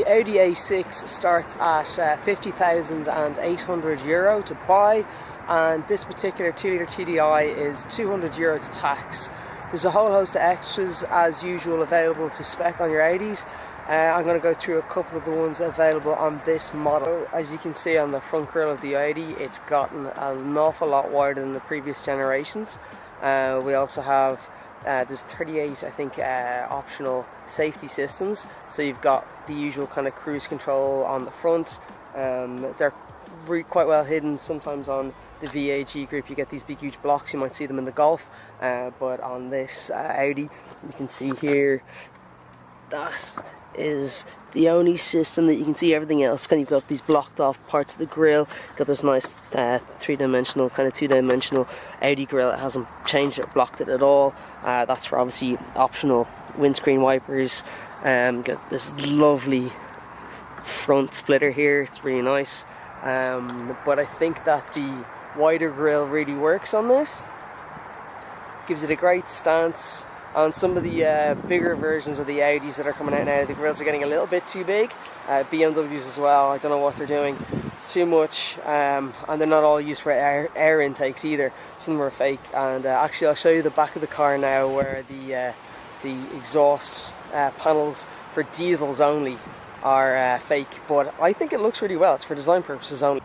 The Audi A6 starts at €50,800 to buy, and this particular 2.0 TDI is €200 to tax. There's a whole host of extras as usual available to spec on your Audis. I'm going to go through a couple of the ones available on this model. As you can see on the front grille of the Audi, it's gotten an awful lot wider than the previous generations. We also have there's 38, I think, optional safety systems. So you've got the usual kind of cruise control on the front. They're quite well hidden. Sometimes on the VAG group you get these big huge blocks, you might see them in the Golf, but on this Audi you can see here that is the only system that you can see. Everything else kind of, you've got these blocked off parts of the grille. Got this nice three-dimensional, kind of two-dimensional Audi grille. It hasn't changed or blocked it at all. That's for obviously optional windscreen wipers. Got this lovely front splitter here, it's really nice. But I think that the wider grille really works on this. Gives it a great stance. On some of the bigger versions of the Audis that are coming out now, the grills are getting a little bit too big. BMWs as well, I don't know what they're doing. It's too much, and they're not all used for air intakes either. Some of them are fake, and actually I'll show you the back of the car now where the exhaust panels for diesels only are fake, but I think it looks really well. It's for design purposes only.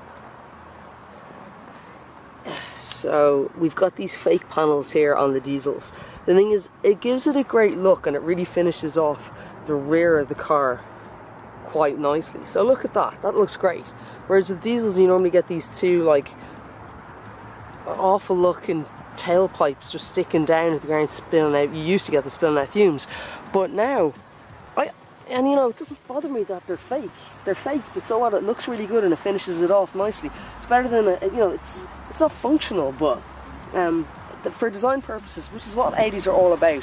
So we've got these fake panels here on the diesels. The thing is, it gives it a great look and it really finishes off the rear of the car quite nicely. So look at that, that looks great. Whereas with diesels you normally get these two like awful looking tailpipes just sticking down at the ground, spilling out. You used to get them spilling out fumes, but now and you know, it doesn't bother me that they're fake. They're fake, but so what? It looks really good and it finishes it off nicely. It's better than you know, it's not functional, but for design purposes, which is what Audis are all about,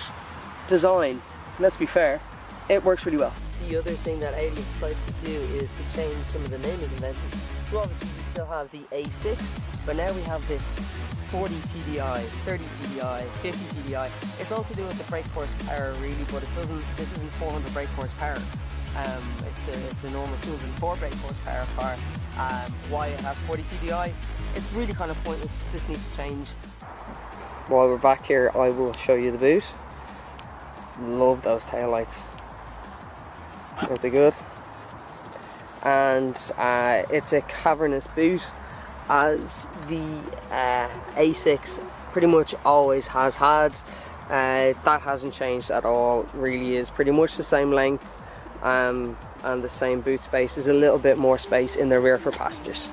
design, let's be fair, it works really well. The other thing that Audi has tried to do is to change some of the naming conventions. So obviously we still have the A6, but now we have this 40 TDI, 30 TDI, 50 TDI. It's all to do with the brake horsepower really, but this isn't 400 brake horsepower. It's a normal 204 brake horsepower car. Why it has 40 TDI? It's really kind of pointless. This needs to change. While we're back here, I will show you the boot. Love those taillights. Aren't they good? And it's a cavernous boot, as the A6 pretty much always has had. That hasn't changed at all. It really is pretty much the same length, and the same boot space. There's a little bit more space in the rear for passengers.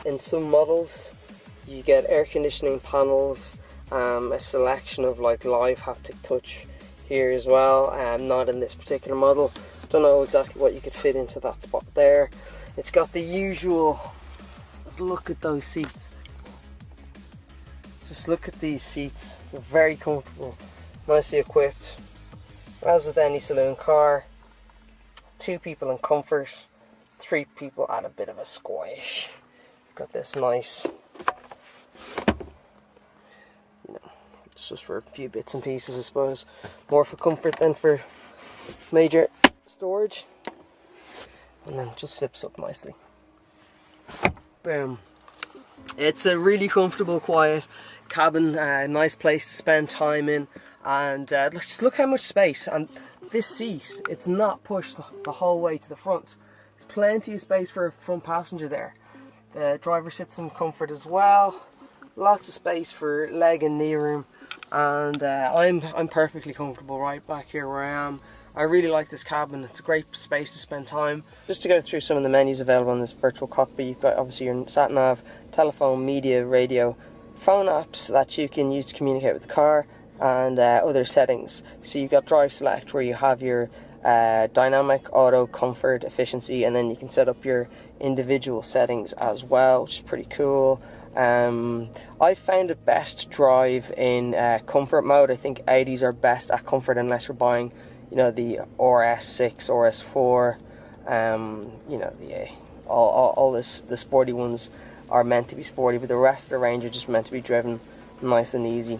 In some models you get air conditioning panels, a selection of like live haptic touch here as well. Not in this particular model. Don't know exactly what you could fit into that spot there. It's got the usual, look at those seats. Just look at these seats. They're very comfortable, nicely equipped. As with any saloon car, 2 people in comfort, 3 people at a bit of a squish. Got this nice, you know, it's just for a few bits and pieces, I suppose. More for comfort than for major storage. And then it just flips up nicely. Boom. It's a really comfortable, quiet cabin, nice place to spend time in, and just look how much space. And this seat, it's not pushed the whole way to the front. There's plenty of space for a front passenger there. The driver sits in comfort as well. Lots of space for leg and knee room, and I'm perfectly comfortable right back here where I am. I really like this cabin. It's a great space to spend time. Just to go through some of the menus available on this virtual cockpit, you've got obviously your sat nav, telephone, media, radio, phone apps that you can use to communicate with the car, and other settings. So you've got drive select, where you have your dynamic, auto, comfort, efficiency, and then you can set up your individual settings as well, which is pretty cool. I found it best to drive in comfort mode. I think Audis are best at comfort unless you're buying, you know, the RS6, RS4, you know, all the sporty ones are meant to be sporty, but the rest of the range are just meant to be driven nice and easy.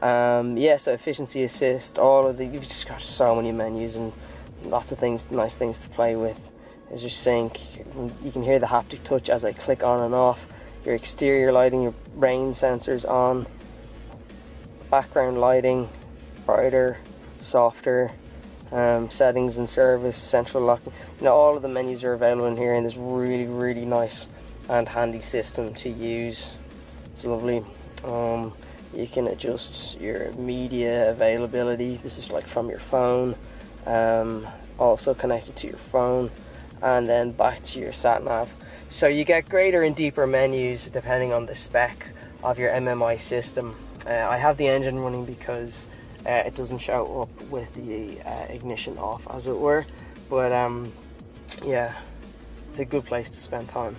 Yeah, so efficiency assist, all of you've just got so many menus and lots of things, nice things to play with. There's your sync, you can hear the haptic touch as I click on and off, your exterior lighting, your rain sensors on, background lighting, brighter, softer, settings and service, central locking. All of the menus are available in here in this really nice and handy system to use. It's lovely. You can adjust your media availability. This is like from your phone, also connected to your phone, and then back to your sat nav. So you get greater and deeper menus depending on the spec of your MMI system. I have the engine running because it doesn't show up with the ignition off, as it were, but yeah, it's a good place to spend time.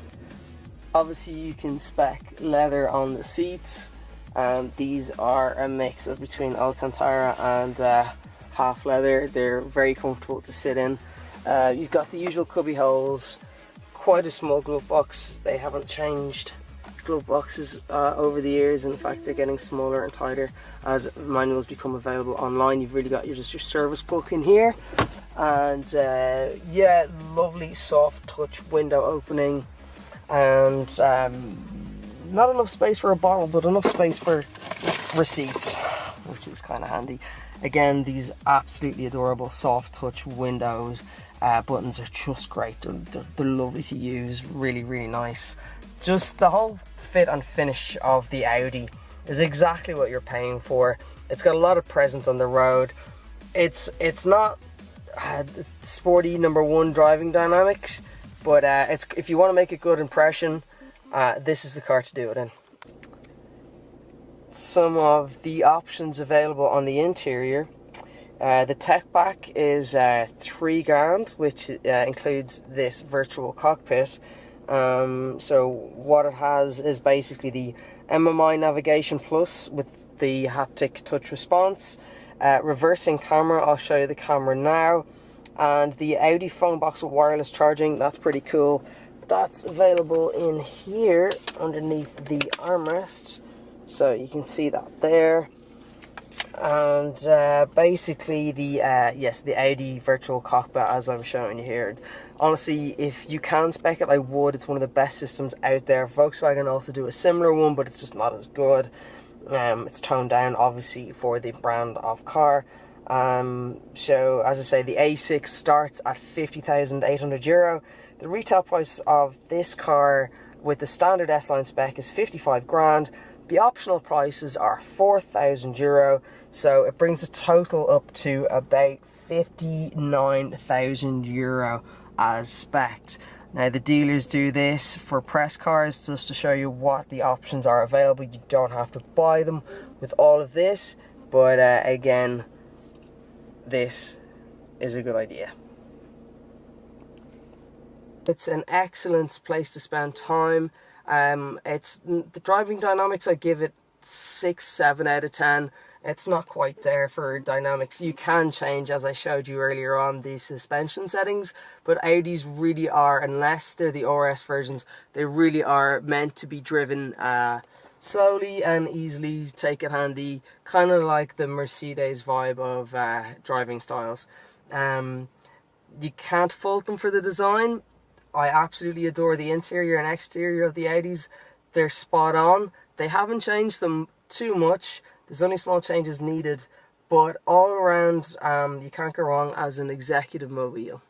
Obviously you can spec leather on the seats, and these are a mix of between Alcantara and half leather. They're very comfortable to sit in. You've got the usual cubby holes, quite a small glove box. They haven't changed glove boxes over the years. In fact, they're getting smaller and tighter as manuals become available online. You've really got just your service book in here, and yeah, lovely soft touch window opening, and not enough space for a bottle, but enough space for receipts, which is kind of handy. Again, these absolutely adorable soft touch windows. Buttons are just great. They're lovely to use. Really nice. Just the whole fit and finish of the Audi is exactly what you're paying for. It's got a lot of presence on the road. It's not sporty #1 driving dynamics, but if you want to make a good impression, this is the car to do it in. Some of the options available on the interior. The tech pack is $3,000, which includes this virtual cockpit. So what it has is basically the MMI Navigation Plus with the haptic touch response, reversing camera, I'll show you the camera now, and the Audi phone box with wireless charging. That's pretty cool. That's available in here underneath the armrest, so you can see that there. And basically the Audi Virtual Cockpit, as I'm showing you here. Honestly, if you can spec it, I would. It's one of the best systems out there. Volkswagen also do a similar one, but it's just not as good. It's toned down, obviously, for the brand of car. So, as I say, the A6 starts at €50,800. The retail price of this car with the standard S-Line spec is 55 grand. The optional prices are €4,000, so it brings the total up to about €59,000 as spec'd. Now the dealers do this for press cars just to show you what the options are available. You don't have to buy them with all of this, but again, this is a good idea. It's an excellent place to spend time. It's the driving dynamics, I give it 6-7 out of 10. It's not quite there for dynamics. You can change, as I showed you earlier on, the suspension settings, but Audis really are, unless they're the RS versions, they really are meant to be driven slowly and easily, take it handy, kind of like the Mercedes vibe of driving styles. You can't fault them for the design. I absolutely adore the interior and exterior of the Audis. They're spot on. They haven't changed them too much. There's only small changes needed, but all around, you can't go wrong as an executive mobile.